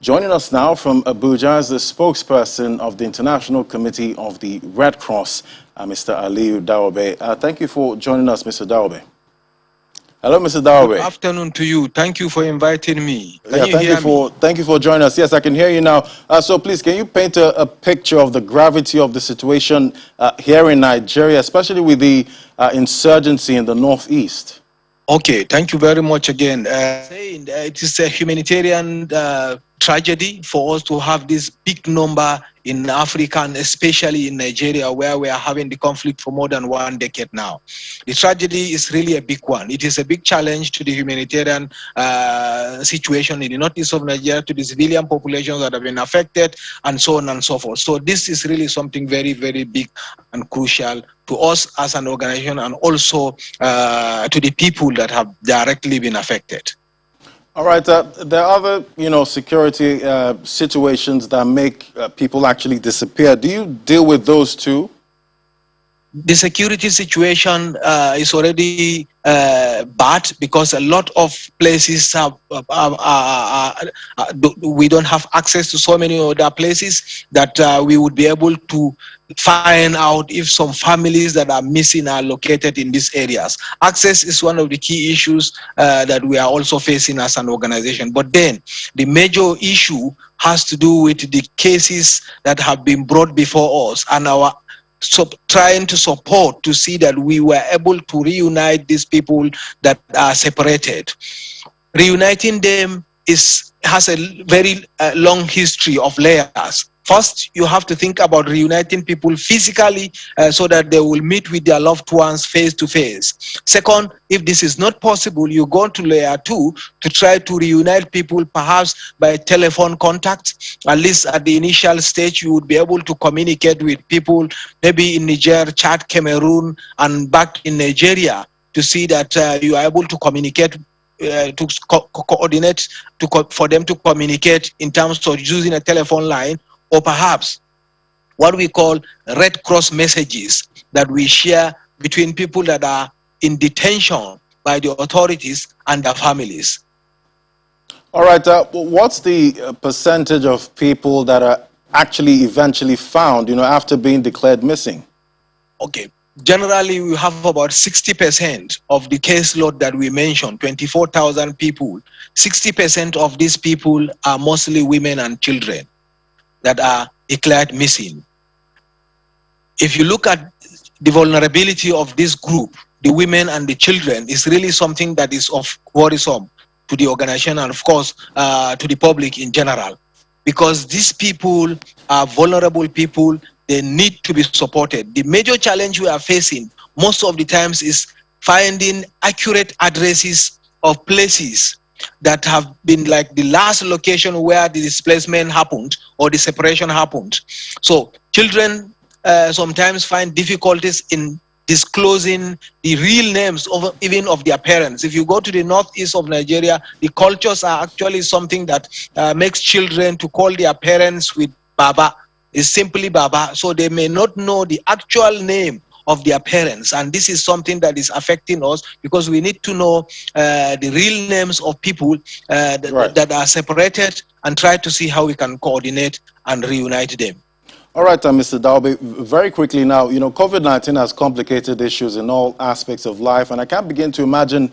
Joining us now from Abuja is the spokesperson of the International Committee of the Red Cross, Mr. Aliyu Dawobe. Thank you for joining us, Mr. Dawobe. Hello, Mr. Dawobe. Good afternoon to you. Thank you for inviting me. Thank you for joining us. Yes, I can hear you now. So please, can you paint a picture of the gravity of the situation here in Nigeria, especially with the insurgency in the northeast? Okay, thank you very much again. It is a humanitarian tragedy for us to have this big number in Africa, and especially in Nigeria, where we are having the conflict for more than 1 decade now. The tragedy is really a big one. It is a big challenge to the humanitarian situation in the northeast of Nigeria, to the civilian populations that have been affected, and so on and so forth. So this is really something very, very big and crucial to us as an organization, and also to the people that have directly been affected. All right. There are other, security situations that make people actually disappear. Do you deal with those too? The security situation is already bad, because a lot of places we don't have access to so many other places that we would be able to find out if some families that are missing are located in these areas. Access is one of the key issues that we are also facing as an organization. But then the major issue has to do with the cases that have been brought before us, and our trying to support to see that we were able to reunite these people that are separated. Reuniting them has a very long history of layers. First, you have to think about reuniting people physically so that they will meet with their loved ones face to face. Second, if this is not possible, you go to layer 2 to try to reunite people, perhaps by telephone contact. At least at the initial stage, you would be able to communicate with people, maybe in Niger, Chad, Cameroon, and back in Nigeria, to see that you are able to communicate, to coordinate, for them to communicate in terms of using a telephone line, or perhaps what we call Red Cross messages that we share between people that are in detention by the authorities and their families. All right. What's the percentage of people that are actually eventually found, after being declared missing? Okay. Generally, we have about 60% of the caseload that we mentioned, 24,000 people. 60% of these people are mostly women and children that are declared missing. If you look at the vulnerability of this group, the women and the children, is really something that is of worrisome to the organization, and of course to the public in general, because these people are vulnerable people. They need to be supported. The major challenge we are facing most of the times is finding accurate addresses of places that have been like the last location where the displacement happened or the separation happened. So children sometimes find difficulties in disclosing the real names of even of their parents. If you go to the northeast of Nigeria, the cultures are actually something that makes children to call their parents with Baba. It's simply Baba. So they may not know the actual name of their parents, and this is something that is affecting us, because we need to know the real names of people that are separated, and try to see how we can coordinate and reunite them. All right, Mr. Dawobe, very quickly now, COVID-19 has complicated issues in all aspects of life, and I can't begin to imagine,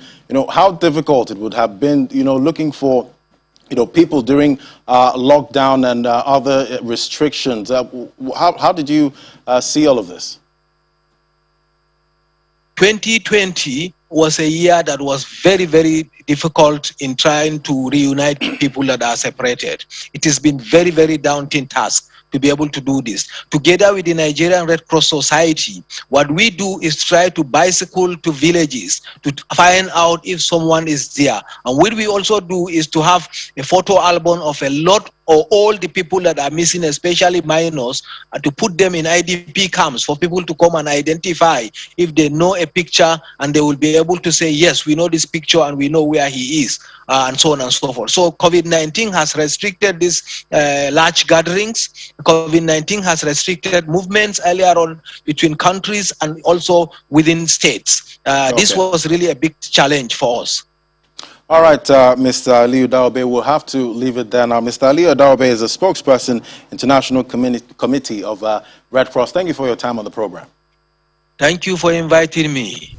how difficult it would have been, looking for people during lockdown and other restrictions. How did you see all of this? 2020 was a year that was very, very difficult in trying to reunite people that are separated. It has been very, very daunting task to be able to do this. Together with the Nigerian Red Cross Society, what we do is try to bicycle to villages to find out if someone is there. And what we also do is to have a photo album of a lot or all the people that are missing, especially minors, and to put them in IDP camps for people to come and identify if they know a picture, and they will be able to say, yes, we know this picture and we know where he is, and so on and so forth. So COVID-19 has restricted these large gatherings. COVID-19 has restricted movements earlier on between countries and also within states. This was really a big challenge for us. All right, Mr. Aliyu Daobe, we'll have to leave it there now. Mr. Aliyu Daobe is a spokesperson, International Committee of Red Cross. Thank you for your time on the program. Thank you for inviting me.